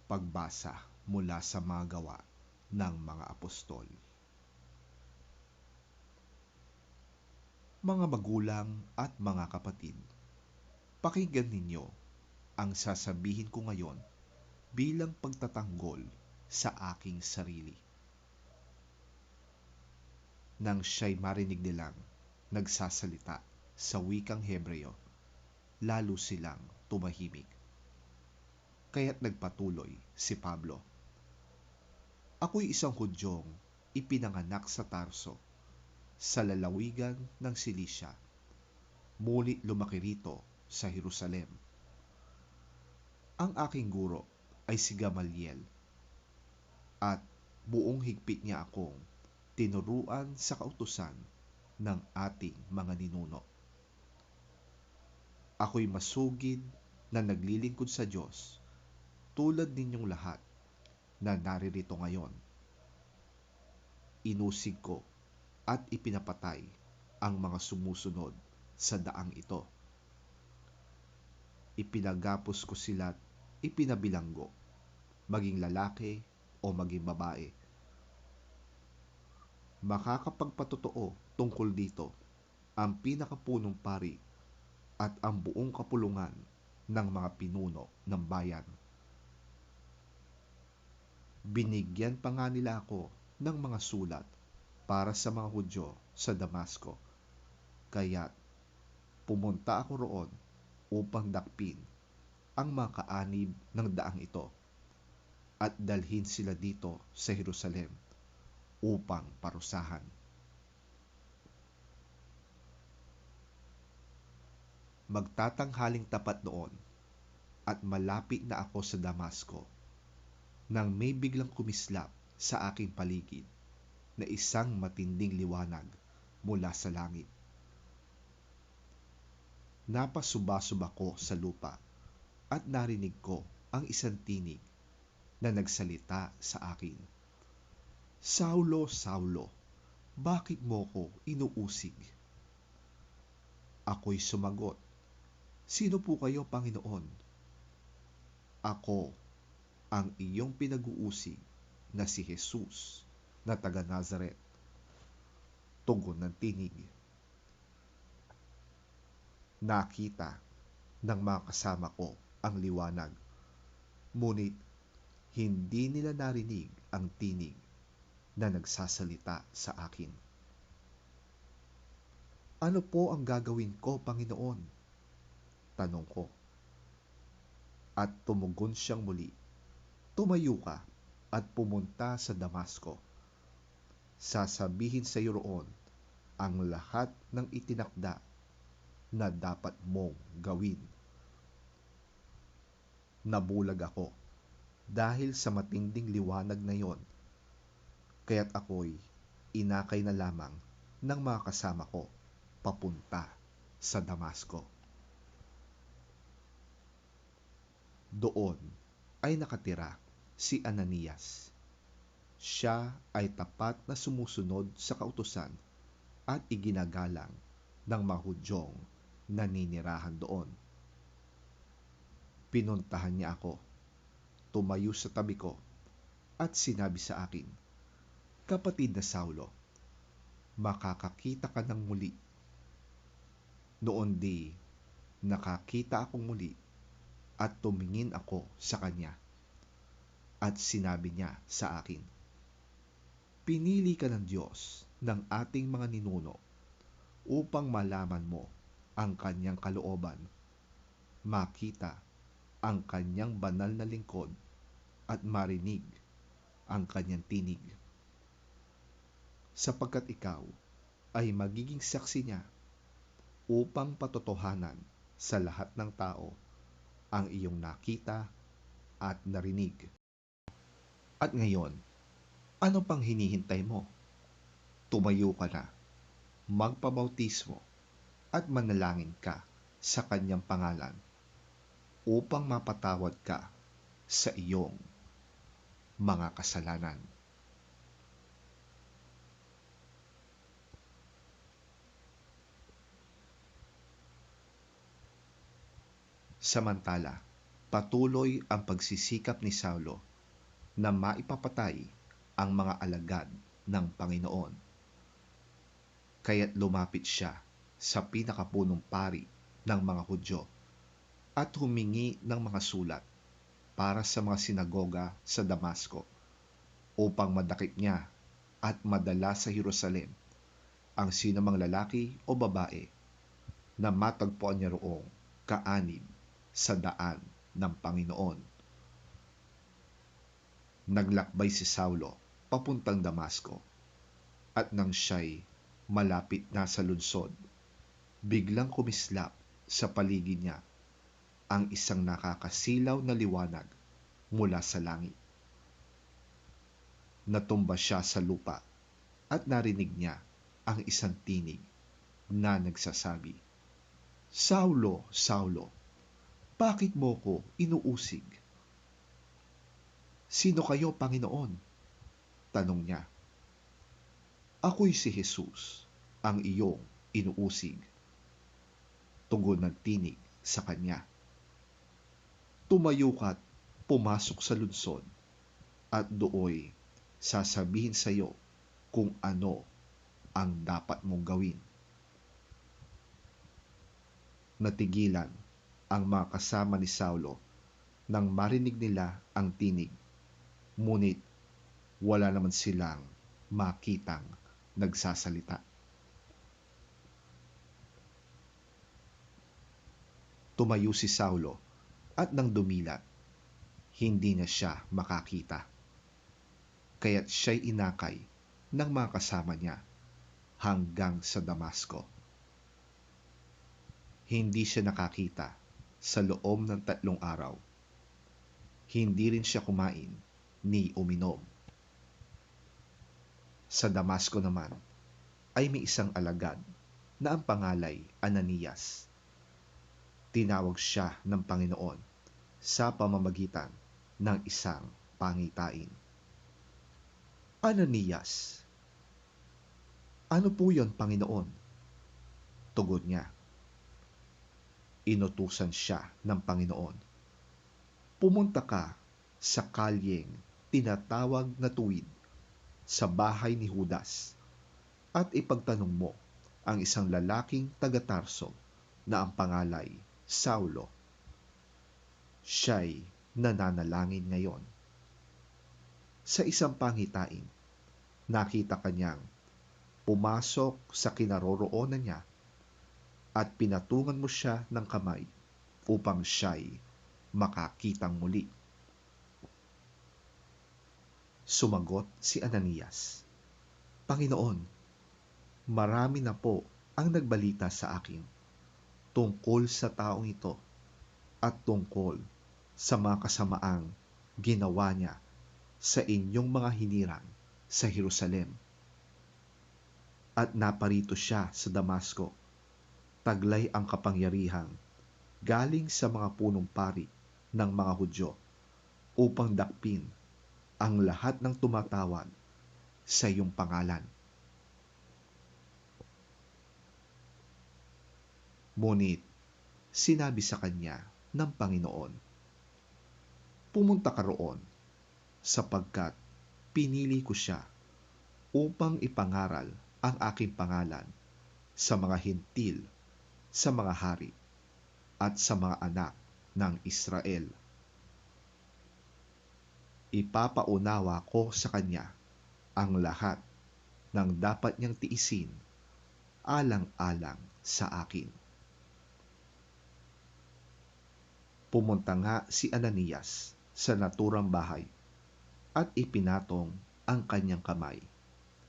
Pagbasa mula sa mga gawa ng mga apostol. Mga magulang at mga kapatid, pakinggan ninyo ang sasabihin ko ngayon bilang pagtatanggol sa aking sarili. Nang siya'y marinig nilang nagsasalita sa wikang Hebreo, lalo silang tumahimik. Kaya't nagpatuloy si Pablo. Ako'y isang Hudyong ipinanganak sa Tarso, sa lalawigan ng Silisya, ngunit lumaki rito sa Jerusalem. Ang aking guro ay si Gamaliel, at buong higpit niya akong tinuruan sa kautusan ng ating mga ninuno. Ako'y masugid na naglilingkod sa Diyos tulad ninyong lahat na naririto ngayon. Inusig ko at ipinapatay ang mga sumusunod sa daang ito. Ipinagapos ko sila't ipinabilanggo, maging lalaki o maging babae. Makakapagpatotoo tungkol dito ang pinakapunong pari at ang buong kapulungan ng mga pinuno ng bayan. Binigyan pa nga nila ako ng mga sulat para sa mga Hudyo sa Damasco, kaya't pumunta ako roon upang dakpin ang mga kaanib ng daang ito at dalhin sila dito sa Jerusalem upang parusahan. Magtatanghaling tapat noon at malapit na ako sa Damasco nang may biglang kumislap sa aking paligid na isang matinding liwanag mula sa langit. Napasuba-suba ko sa lupa at narinig ko ang isang tinig na nagsalita sa akin, "Saulo, Saulo, bakit mo ko inuusig?" Ako'y sumagot, "Sino po kayo, Panginoon?" "Ako ang iyong pinag-uusig na si Jesus na taga Nazaret," tugon ng tinig. Nakita ng mga kasama ko ang liwanag, ngunit hindi nila narinig ang tinig na nagsasalita sa akin. "Ano po ang gagawin ko, Panginoon?" tanong ko. At tumugon siyang muli, "Tumayo ka at pumunta sa Damasco. Sasabihin sa iyo roon ang lahat ng itinakda na dapat mong gawin." Nabulag ako dahil sa matinding liwanag na yon, kaya't ako'y inakay na lamang ng mga kasama ko papunta sa Damasco. Doon ay nakatira si Ananias. Siya ay tapat na sumusunod sa kautusan at iginagalang ng mga Hudyong naninirahan doon. Pinuntahan niya ako, tumayo sa tabi ko at sinabi sa akin, "Kapatid na Saulo, makakakita ka ng muli." Noon di nakakita akong muli at tumingin ako sa kanya. At sinabi niya sa akin, "Pinili ka ng Diyos ng ating mga ninuno upang malaman mo ang kanyang kalooban, makita ang kanyang banal na lingkod at marinig ang kanyang tinig. Sapagkat ikaw ay magiging saksi niya upang patotohanan sa lahat ng tao ang iyong nakita at narinig. At ngayon, ano pang hinihintay mo? Tumayo ka na, magpabautismo at manalangin ka sa kanyang pangalan upang mapatawad ka sa iyong mga kasalanan." Samantala, Patuloy ang pagsisikap ni Saulo na maipapatay ang mga alagad ng Panginoon. Kaya't lumapit siya sa pinakapunong pari ng mga Hudyo at humingi ng mga sulat para sa mga sinagoga sa Damasco upang madakip niya at madala sa Jerusalem ang sinumang lalaki o babae na matagpuan niya roong kaanib sa daan ng Panginoon. Naglakbay si Saulo papuntang Damasco at nang siya'y malapit na sa lungsod, biglang kumislap sa paligid niya ang isang nakakasilaw na liwanag mula sa langit. Natumba siya sa lupa at narinig niya ang isang tinig na nagsasabi, "Saulo, Saulo, bakit mo ko inuusig?" "Sino kayo, Panginoon?" tanong niya. "Ako'y si Jesus, ang iyong inuusig," tugon ng tinig sa kanya. "Tumayo ka't pumasok sa lungsod at dooy sasabihin sa iyo kung ano ang dapat mong gawin." Natigilan ang mga kasama ni Saulo nang marinig nila ang tinig, ngunit wala naman silang makitang nagsasalita. Tumayo si Saulo at nang dumilat, hindi na siya makakita. Kaya't siya'y inakay ng mga kasama niya hanggang sa Damasco. Hindi siya nakakita sa loob ng 3 araw. Hindi rin siya kumain ni uminom. Sa Damasco naman ay may isang alagad na ang pangalay Ananias. Tinawag siya ng Panginoon sa pamamagitan ng isang pangitain. "Ananias." "Ano po yon, Panginoon?" tugon niya. Inutusan siya ng Panginoon, "Pumunta ka sa kalyeng tinatawag na Tuwid sa bahay ni Judas at ipagtanong mo ang isang lalaking taga-Tarso na ang pangalay Saulo. Siya'y nananalangin ngayon." Sa isang pangitain, nakita kanyang pumasok sa kinaroroonan niya at pinatungan mo siya ng kamay upang siya'y makakitang muli. Sumagot si Ananias, "Panginoon, marami na po ang nagbalita sa akin tungkol sa taong ito at tungkol sa mga kasamaang ginawa niya sa inyong mga hinirang sa Jerusalem. At naparito siya sa Damasco, taglay ang kapangyarihang galing sa mga punong pari ng mga Hudyo upang dakpin ang lahat ng tumatawag sa iyong pangalan." Ngunit sinabi sa kanya ng Panginoon, "Pumunta ka roon sapagkat pinili ko siya upang ipangaral ang aking pangalan sa mga hintil, sa mga hari, at sa mga anak ng Israel. Ipapaunawa ko sa kanya ang lahat ng dapat niyang tiisin alang-alang sa akin." Pumunta nga si Ananias sa naturang bahay at ipinatong ang kanyang kamay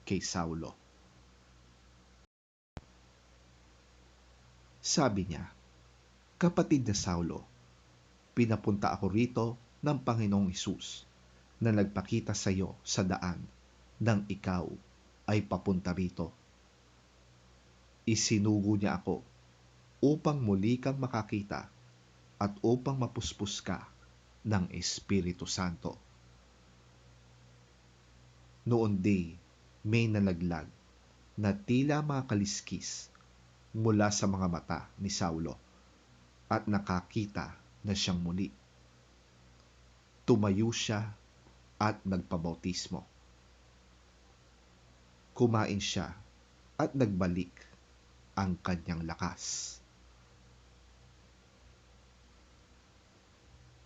kay Saulo. Sabi niya, "Kapatid na Saulo, pinapunta ako rito ng Panginoong Hesus na nagpakita sa iyo sa daan nang ikaw ay papunta rito. Isinugo niya ako upang muli kang makakita at upang mapuspos ka ng Espiritu Santo." Noon di may nalaglag na tila mga kaliskis mula sa mga mata ni Saulo at nakakita na siyang muli. Tumayo siya at nagpabautismo. Kumain siya at nagbalik ang kanyang lakas.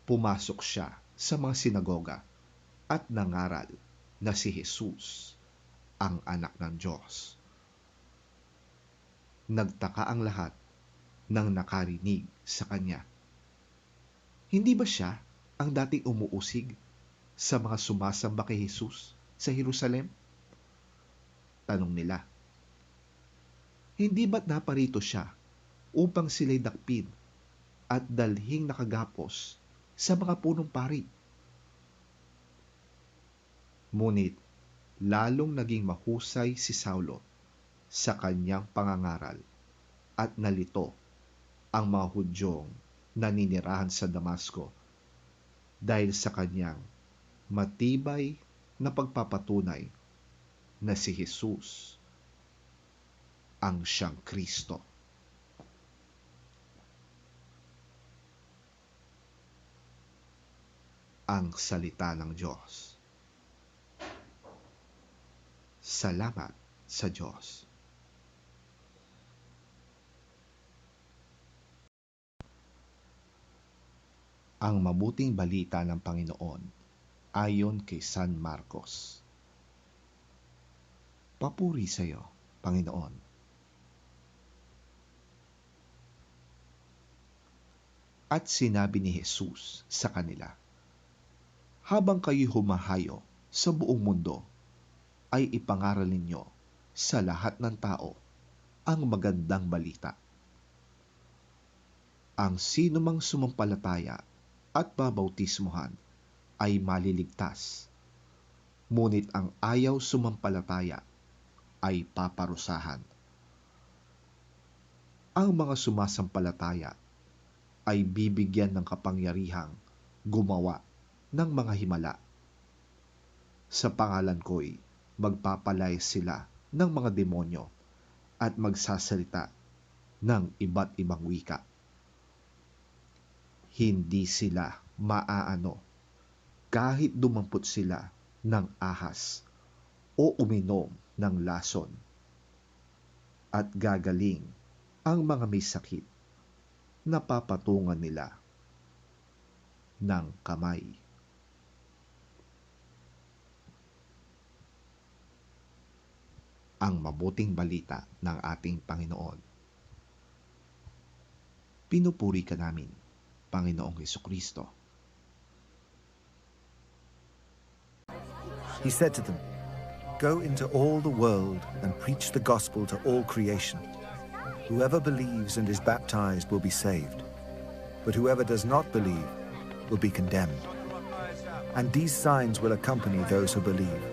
Pumasok siya sa mga sinagoga at nangaral na si Jesus ang anak ng Diyos. Nagtaka ang lahat nang nakarinig sa kanya. Hindi ba siya ang dating umuusig sa mga sumasamba kay Jesus sa Jerusalem? Tanong nila. Hindi ba't naparito siya upang sila'y dakpin at dalhing nakagapos sa mga punong pari? Ngunit lalong naging mahusay si Saulo sa kanyang pangangaral at nalito ang mga Hudyong naninirahan sa Damasco dahil sa kanyang matibay na pagpapatunay na si Jesus ang siyang Kristo. Ang salita ng Diyos. Salamat sa Diyos. Ang mabuting balita ng Panginoon ayon kay San Marcos. Papuri sa iyo, Panginoon. At sinabi ni Jesus sa kanila, habang kayo humahayo sa buong mundo, ay ipangaral ninyo sa lahat ng tao ang magandang balita. Ang sinumang sumampalataya at babautismuhan ay maliligtas, ngunit ang ayaw sumampalataya ay paparusahan. Ang mga sumasampalataya ay bibigyan ng kapangyarihang gumawa ng mga himala. Sa pangalan ko'y magpapalay sila ng mga demonyo at magsasalita ng iba't ibang wika. Hindi sila maaano kahit dumampot sila ng ahas o uminom ng lason. At gagaling ang mga may sakit na papatungan nila ng kamay. Ang mabuting balita ng ating Panginoon. Pinupuri ka namin, Panginoong Hesukristo. He said to them, "Go into all the world and preach the gospel to all creation. Whoever believes and is baptized will be saved, but whoever does not believe will be condemned. And these signs will accompany those who believe.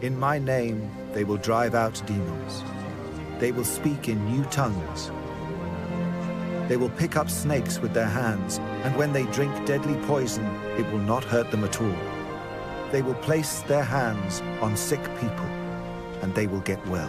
In my name they will drive out demons. They will speak in new tongues. They will pick up snakes with their hands, and when they drink deadly poison, it will not hurt them at all. They will place their hands on sick people, and they will get well."